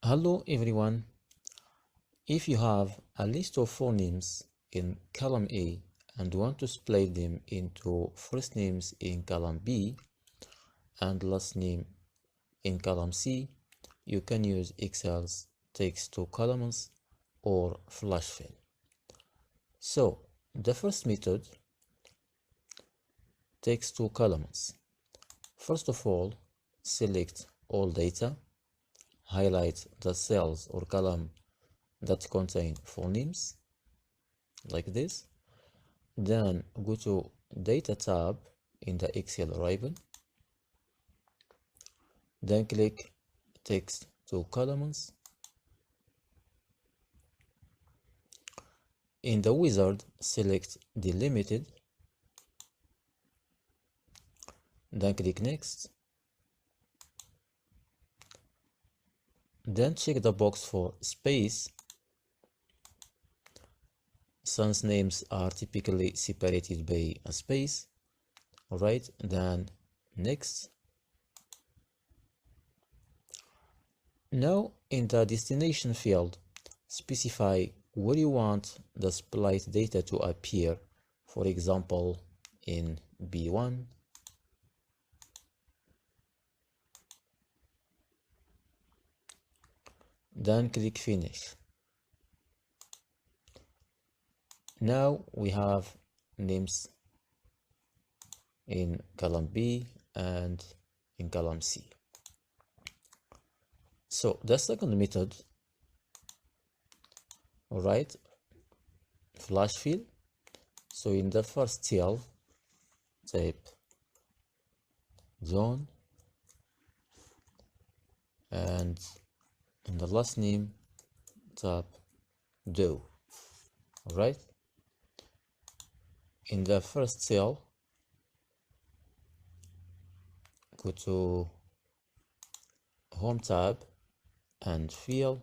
Hello everyone. If you have a list of phonemes in column A and want to split them into first names in column B and last name in column C, you can use Excel's text to columns or flash fill. So the first method, text to columns. First of all, select all data, highlight the cells or column that contain phonemes like this. Then go to Data tab in the Excel ribbon. Then click Text to Columns. In the wizard, select Delimited. Then click Next. Then check the box for space. Since names are typically separated by a space, alright, then next. Now in the destination field, specify where you want the split data to appear, for example in B1. Then click Finish. Now we have names in column B and in column C. So the second method, alright, flash fill. So in the first cell, type zone, and in the last name, type do. Alright. In the first cell, go to Home tab and Fill,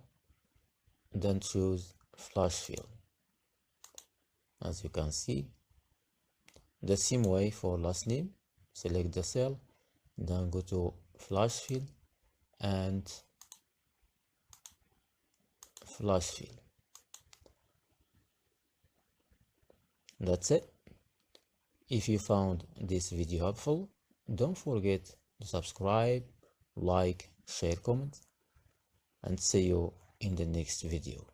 then choose Flash Fill. As you can see, the same way for last name, select the cell, then go to Flash Fill and Flash Fill. That's it. If you found this video helpful, don't forget to subscribe, like, share, comment, and see you in the next video.